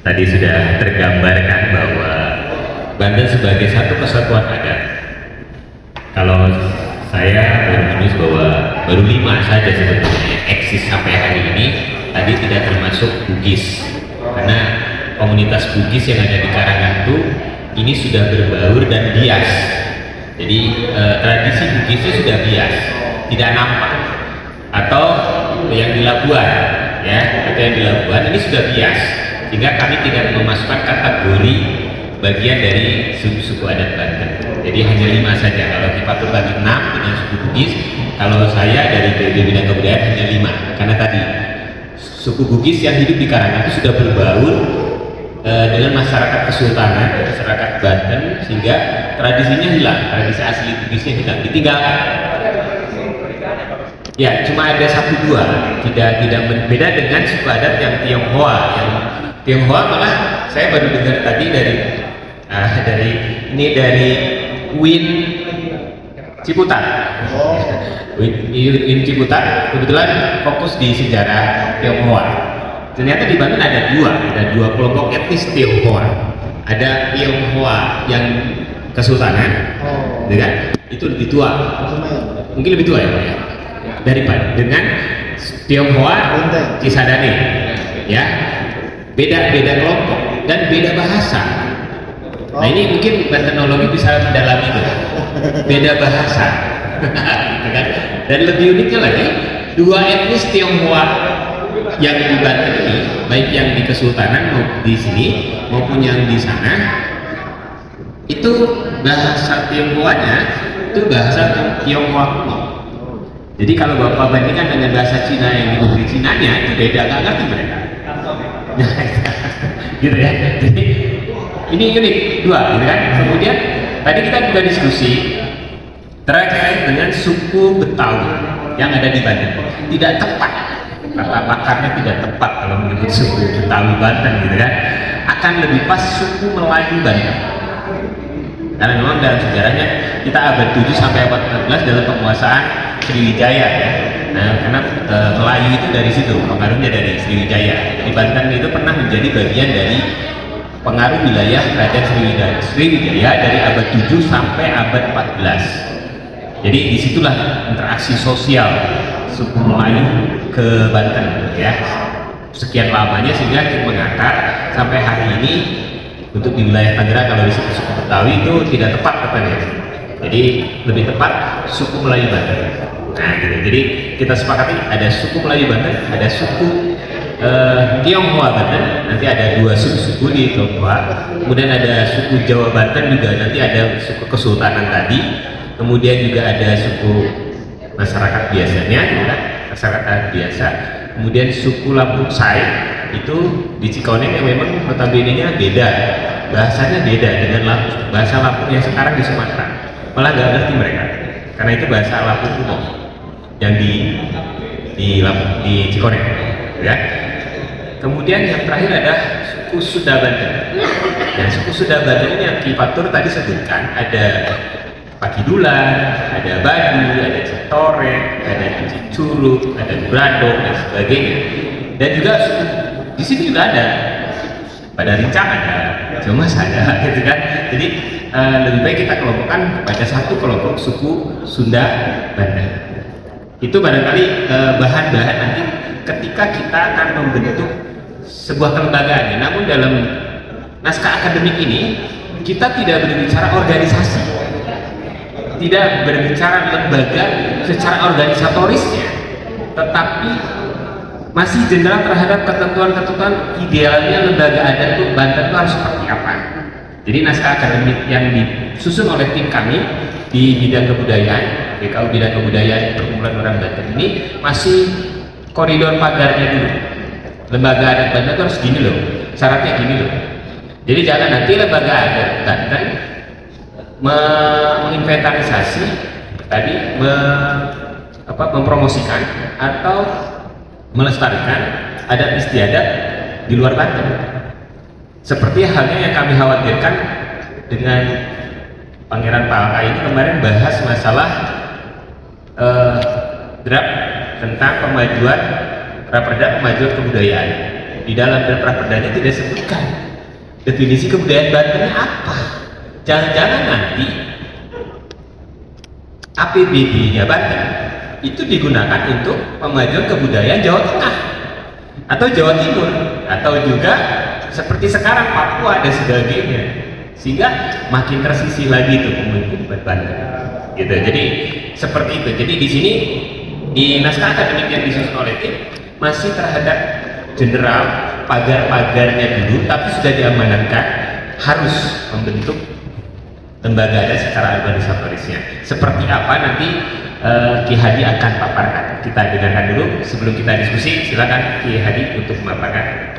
tadi sudah tergambarkan bahwa Banten sebagai satu kesatuan adat. Kalau saya baru menulis bahwa baru 5 saja sebetulnya yang eksis sampai hari ini, tadi tidak termasuk Bugis, karena komunitas Bugis yang ada di Karangan itu ini sudah berbaur dan bias. Jadi tradisi Bugisnya sudah bias, tidak nampak. Atau yang di Labuan, ya, atau yang di Labuan ini sudah bias, sehingga kami tidak memasukkan kategori bagian dari suku adat Banten. Jadi hanya 5 saja. Kalau Kipatur bagi 6 dengan suku Bugis, kalau saya dari BPD Bidang Kebudayaan hanya 5, karena tadi suku Bugis yang hidup di Karangan itu sudah berbaur dengan masyarakat Kesultanan, masyarakat Banten, sehingga tradisinya hilang, tradisi asli Bugisnya hilang, ditinggalkan. Ya, cuma ada 1-2, tidak beda dengan suku adat yang Tionghoa. Yang Tionghoa malah saya baru dengar tadi dari Win Ciputat. Win Ciputat kebetulan fokus di sejarah Tionghoa. Ternyata di Banten ada dua kelompok etnis Tionghoa. Ada Tionghoa yang Kesultanan, itu lebih tua, mungkin lebih tua ya Pak ya, daripada dengan Tionghoa Cisadane, ya, beda kelompok dan beda bahasa. Nah ini mungkin Bantenologi bisa mendalami itu, beda bahasa, gitu kan? Dan lebih uniknya lagi, 2 etnis Tionghoa yang di Banten ini, baik yang di Kesultanan maupun di sini maupun yang di sana, itu bahasa Tionghoanya itu bahasa Tionghoa kuno. Jadi kalau Bapak bandingkan dengan bahasa Cina yang di negeri Cinanya, itu beda, nggak ngerti mereka. Gitu ya. Jadi ini unik, 2, gitu kan. Kemudian tadi kita juga diskusi terkait dengan suku Betawi yang ada di Banten. Tidak tepat, kata pakarnya tidak tepat kalau menyebut suku Betawi Banten, gitu kan. Akan lebih pas suku Melayu Banten. Karena memang dalam sejarahnya kita abad 7 sampai abad 14 dalam penguasaan Sriwijaya, ya. Nah, karena Melayu itu dari situ, pengaruhnya dari Sriwijaya. Jadi Banten itu pernah menjadi bagian dari pengaruh wilayah Kerajaan Sriwijaya dari abad 7 sampai abad 14. Jadi disitulah interaksi sosial suku Melayu ke Banten, ya. Sekian lamanya sehingga mengakar sampai hari ini. Untuk di wilayah Tangerang kalau disebut suku Betawi itu tidak tepat katanya. Jadi lebih tepat suku Melayu Banten. Nah, gitu. Jadi kita sepakati ada suku Melayu Banten, ada suku Tionghoa Banten. Nanti ada 2 suku di Tionghoa. Kemudian ada suku Jawa Banten juga. Nanti ada suku Kesultanan tadi. Kemudian juga ada suku masyarakat biasanya, gitu kan? Masyarakat biasa. Kemudian suku Lampung Sai itu di Cikoneng yang memang notabene-nya beda, bahasanya beda dengan bahasa Lampung yang sekarang di Sumatera, malah nggak ngerti mereka karena itu bahasa Lampung kuno yang di Cikoneng, ya. Kemudian yang terakhir ada suku Sunda Banten. Dan suku Sunda Banten ini yang Kipatur tadi sebutkan, ada Pakidulan, ada Badu, ada Citorek, ada Cicurug, ada Bradong dan sebagainya. Dan juga di sini juga ada pada Rincang, ada Jomas, ada, gitu kan. Jadi lebih baik kita kelompokkan pada satu kelompok suku Sunda Banten. Itu barangkali bahan-bahan nanti ketika kita akan membentuk sebuah kelembagaan. Namun dalam naskah akademik ini kita tidak berbicara organisasi, tidak berbicara lembaga secara organisatorisnya, tetapi masih general terhadap ketentuan-ketentuan idealnya lembaga adat itu Banten itu harus seperti apa. Jadi naskah akademik yang disusun oleh tim kami di bidang kebudayaan, BKU Bidang Kebudayaan Perkumpulan Orang Banten ini masih koridor pagarnya dulu. Lembaga adat Banten itu harus gini loh, syaratnya gini loh. Jadi jangan nanti lembaga adat Banten menginventarisasi tadi, mempromosikan atau melestarikan adat istiadat di luar Banten. Seperti halnya yang kami khawatirkan dengan Pangeran Palka ini kemarin bahas masalah draft tentang pemajuan Raperda Kemajuan Kebudayaan. di dalam Perdanya tidak sebutkan definisi kebudayaan Bantennya apa. Jangan-jangan nanti APBD-nya Banten itu digunakan untuk pemajuan kebudayaan Jawa Tengah atau Jawa Timur, atau juga seperti sekarang Papua dan sebagainya, sehingga makin tersisih lagi itu pembentukan Banten gitu. Jadi seperti itu. Jadi di sini di naskah akademik yang disusun oleh tim masih terhadap general pagar-pagarnya dulu, tapi sudah diamanatkan harus membentuk lembaga ada secara organisatorisnya. Seperti apa nanti Ki Hadi akan paparkan. Kita dengarkan dulu sebelum kita diskusi. Silakan Ki Hadi untuk memaparkan.